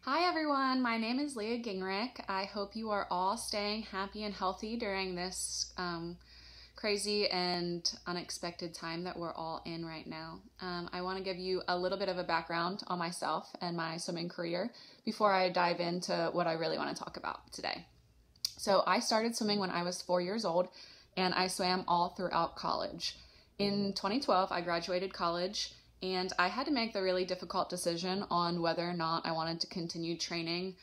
Hi everyone, my name is Leah Gingrich. I hope you are all staying happy and healthy during this crazy and unexpected time that we're all in right now. I want to give you a little bit of a background on myself and my swimming career before I dive into what I really want to talk about today. So I started swimming when I was 4 years old and I swam all throughout college. In 2012, I graduated college and I had to make the really difficult decision on whether or not I wanted to continue training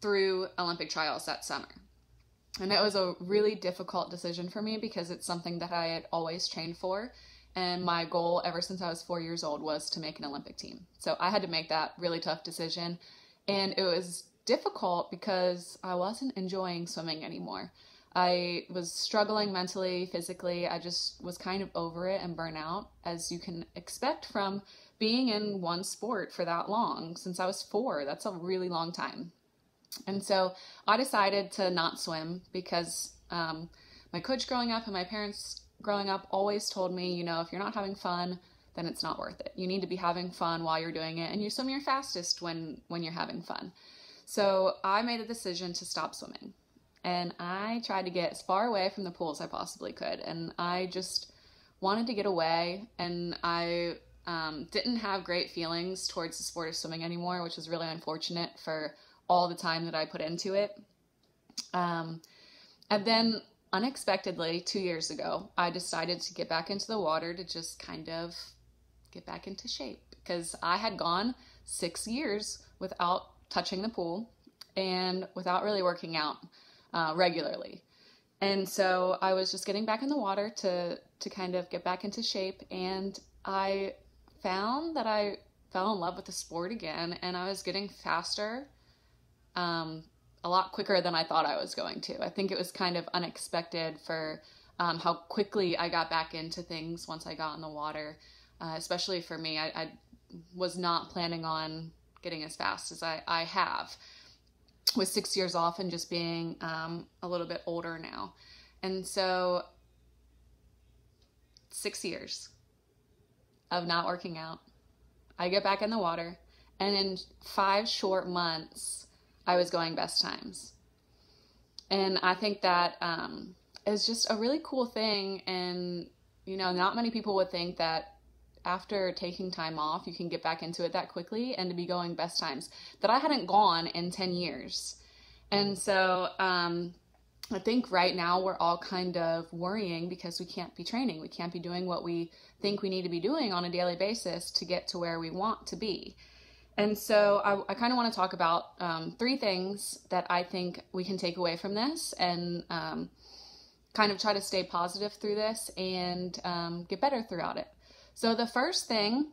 through Olympic trials that summer. And it was a really difficult decision for me because it's something that I had always trained for. And my goal ever since I was 4 years old was to make an Olympic team. So I had to make that really tough decision. And it was difficult because I wasn't enjoying swimming anymore. I was struggling mentally, physically. I just was kind of over it and burnt out, as you can expect from being in one sport for that long. Since I was 4, that's a really long time. And so I decided to not swim because my coach growing up and my parents growing up always told me, if you're not having fun, then it's not worth it. You need to be having fun while you're doing it, and you swim your fastest when you're having fun. So I made a decision to stop swimming. And I tried to get as far away from the pool as I possibly could. And I just wanted to get away. And I didn't have great feelings towards the sport of swimming anymore, which was really unfortunate for all the time that I put into it. And then unexpectedly, 2 years ago, I decided to get back into the water to just kind of get back into shape. Because I had gone 6 years without touching the pool and without really working out regularly. And so I was just getting back in the water to kind of get back into shape, and I found that I fell in love with the sport again, and I was getting faster a lot quicker than I thought I was going to. I think it was kind of unexpected for how quickly I got back into things once I got in the water, especially for me. I was not planning on getting as fast as I have, with 6 years off and just being a little bit older now. And so 6 years of not working out, I get back in the water, and in 5 short months, I was going best times. And I think that is just a really cool thing. And, not many people would think that after taking time off, you can get back into it that quickly and to be going best times that I hadn't gone in 10 years. And so I think right now we're all kind of worrying because we can't be training. We can't be doing what we think we need to be doing on a daily basis to get to where we want to be. And so I kind of want to talk about 3 things that I think we can take away from this and kind of try to stay positive through this and get better throughout it. So the first thing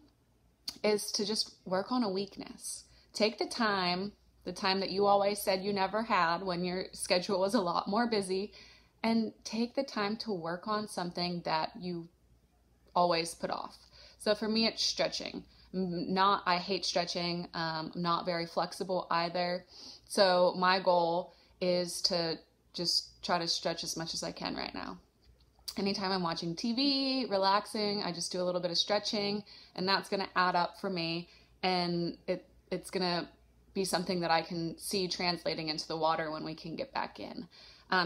is to just work on a weakness. Take the time that you always said you never had when your schedule was a lot more busy, and take the time to work on something that you always put off. So for me, it's stretching. I hate stretching. I'm not very flexible either. So my goal is to just try to stretch as much as I can right now. Anytime I'm watching TV, relaxing, I just do a little bit of stretching, and that's going to add up for me, and it's going to be something that I can see translating into the water when we can get back in.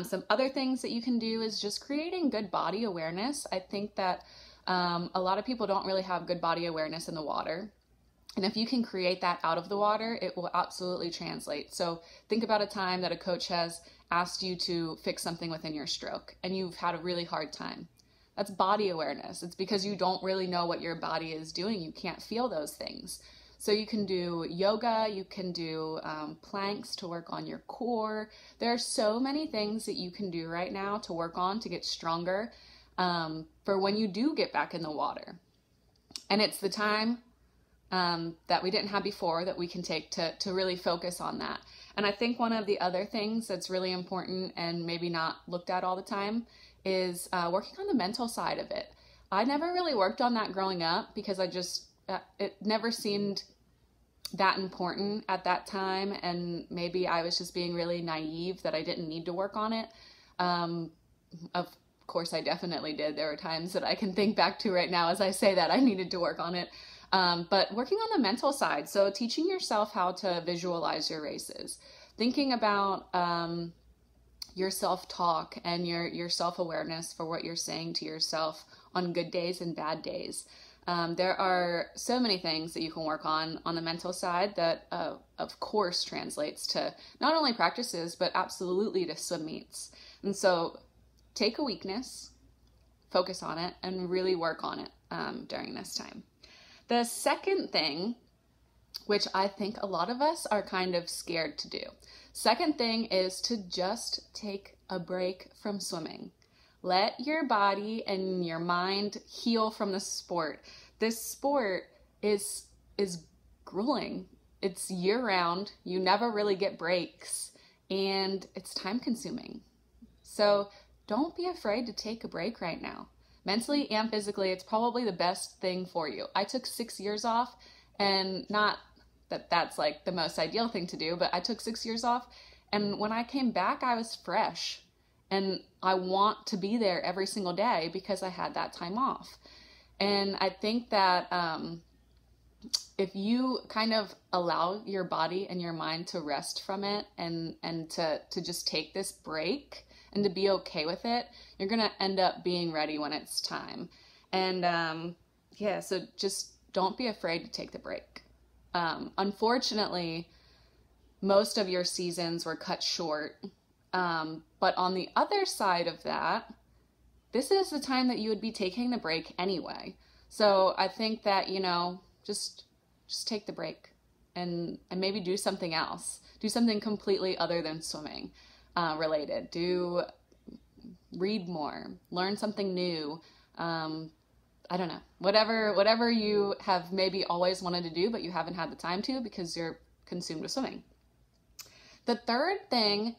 Some other things that you can do is just creating good body awareness. I think that a lot of people don't really have good body awareness in the water. And if you can create that out of the water, it will absolutely translate. So think about a time that a coach has asked you to fix something within your stroke and you've had a really hard time. That's body awareness. It's because you don't really know what your body is doing. You can't feel those things. So you can do yoga, you can do planks to work on your core. There are so many things that you can do right now to work on to get stronger for when you do get back in the water. And it's the time that we didn't have before that we can take to really focus on that. And I think one of the other things that's really important and maybe not looked at all the time is working on the mental side of it. I never really worked on that growing up because it never seemed that important at that time, and maybe I was just being really naive that I didn't need to work on it. Of course, I definitely did. There were times that I can think back to right now as I say that I needed to work on it. But working on the mental side, so teaching yourself how to visualize your races, thinking about your self-talk and your self-awareness for what you're saying to yourself on good days and bad days. There are so many things that you can work on the mental side that, of course, translates to not only practices, but absolutely to swim meets. And so take a weakness, focus on it, and really work on it during this time. The second thing, which I think a lot of us are kind of scared to do, second thing is to just take a break from swimming. Let your body and your mind heal from the sport. This sport is grueling. It's year-round. You never really get breaks, and it's time-consuming. So don't be afraid to take a break right now. Mentally and physically, it's probably the best thing for you. I took 6 years off, and not that that's like the most ideal thing to do, but I took 6 years off, and when I came back, I was fresh. And I want to be there every single day because I had that time off. And I think that if you kind of allow your body and your mind to rest from it and to just take this break and to be okay with it, you're going to end up being ready when it's time. And yeah, so just don't be afraid to take the break. Unfortunately, most of your seasons were cut short. But on the other side of that, this is the time that you would be taking the break anyway. So I think that, just take the break and maybe do something else. Do something completely other than swimming related. Read more, learn something new. I don't know, whatever you have maybe always wanted to do, but you haven't had the time to because you're consumed with swimming. The third thing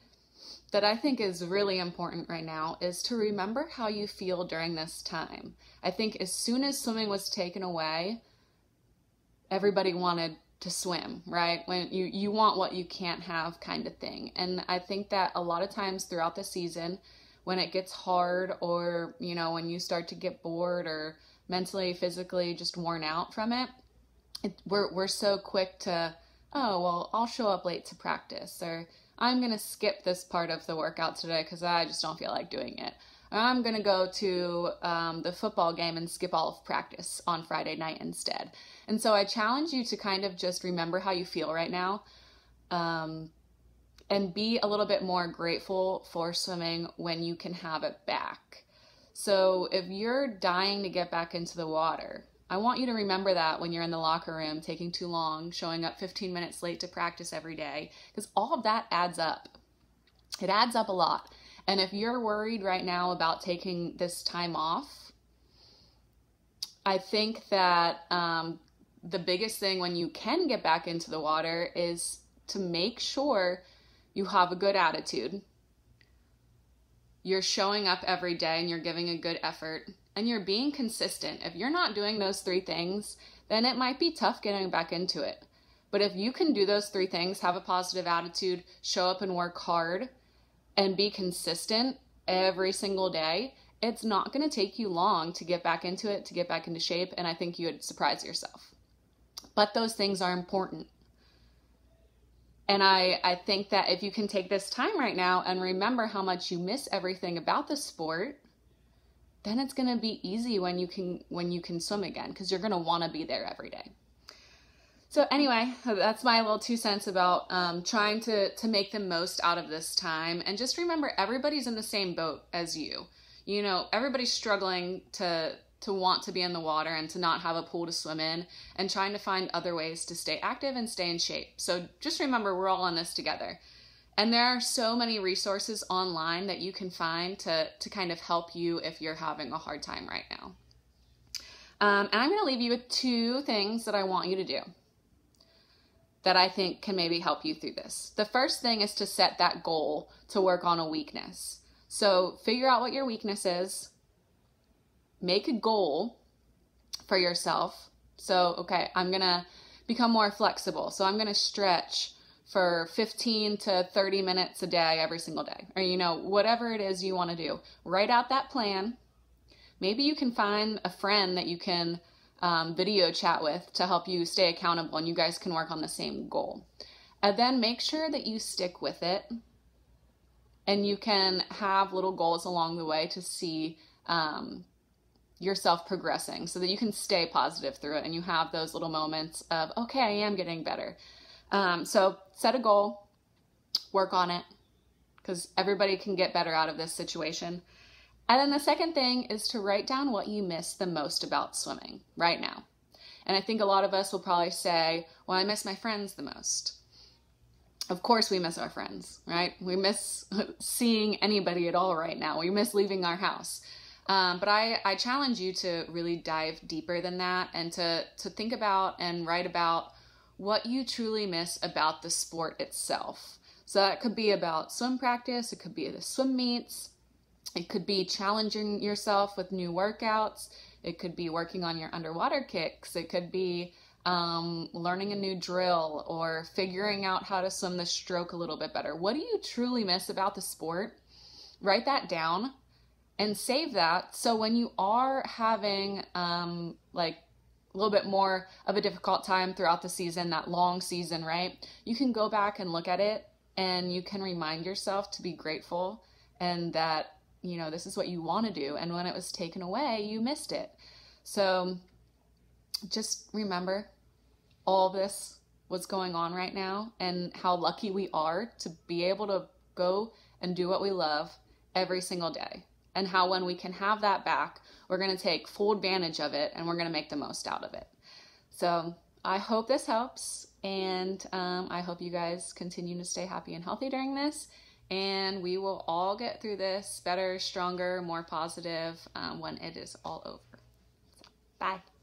that I think is really important right now is to remember how you feel during this time. I think as soon as swimming was taken away, everybody wanted to swim, right? When you want what you can't have kind of thing. And I think that a lot of times throughout the season, when it gets hard or, when you start to get bored or mentally, physically just worn out from it, we're so quick to, oh, well, I'll show up late to practice, or I'm going to skip this part of the workout today because I just don't feel like doing it. Or I'm going to go to the football game and skip all of practice on Friday night instead. And so I challenge you to kind of just remember how you feel right now and be a little bit more grateful for swimming when you can have it back. So if you're dying to get back into the water, I want you to remember that when you're in the locker room, taking too long, showing up 15 minutes late to practice every day, because all of that adds up. It adds up a lot. And if you're worried right now about taking this time off, I think that the biggest thing when you can get back into the water is to make sure you have a good attitude. You're showing up every day and you're giving a good effort. And you're being consistent. If you're not doing those 3 things, then it might be tough getting back into it. But if you can do those 3 things, have a positive attitude, show up and work hard, and be consistent every single day, it's not going to take you long to get back into it, to get back into shape, and I think you would surprise yourself. But those things are important. And I think that if you can take this time right now and remember how much you miss everything about the sport, then it's going to be easy when you can swim again, because you're going to want to be there every day. So anyway, that's my little 2 cents about trying to make the most out of this time. And just remember, everybody's in the same boat as you. Everybody's struggling to want to be in the water and to not have a pool to swim in, and trying to find other ways to stay active and stay in shape. So just remember, we're all in this together. And there are so many resources online that you can find to kind of help you if you're having a hard time right now. And I'm going to leave you with 2 things that I want you to do that I think can maybe help you through this. The first thing is to set that goal to work on a weakness. So figure out what your weakness is. Make a goal for yourself. So, okay, I'm going to become more flexible. So I'm going to stretch for 15 to 30 minutes a day every single day, or whatever it is you want to do. Write out that plan. Maybe you can find a friend that you can video chat with to help you stay accountable, and you guys can work on the same goal. And then make sure that you stick with it, and you can have little goals along the way to see yourself progressing, so that you can stay positive through it and you have those little moments of, okay, I am getting better. So set a goal, work on it, because everybody can get better out of this situation. And then the second thing is to write down what you miss the most about swimming right now. And I think a lot of us will probably say, well, I miss my friends the most. Of course we miss our friends, right? We miss seeing anybody at all right now. We miss leaving our house. But I challenge you to really dive deeper than that, and to think about and write about what you truly miss about the sport itself. So that could be about swim practice, it could be the swim meets, it could be challenging yourself with new workouts, it could be working on your underwater kicks, it could be learning a new drill, or figuring out how to swim the stroke a little bit better. What do you truly miss about the sport? Write that down and save that, so when you are having like a little bit more of a difficult time throughout the season, that long season, right? You can go back and look at it, and you can remind yourself to be grateful, and that, you know, this is what you want to do, and when it was taken away, you missed it. So just remember all this, what's going on right now, and how lucky we are to be able to go and do what we love every single day. And how when we can have that back, we're going to take full advantage of it, and we're going to make the most out of it. So I hope this helps, and I hope you guys continue to stay happy and healthy during this, and we will all get through this better, stronger, more positive when it is all over. So, bye.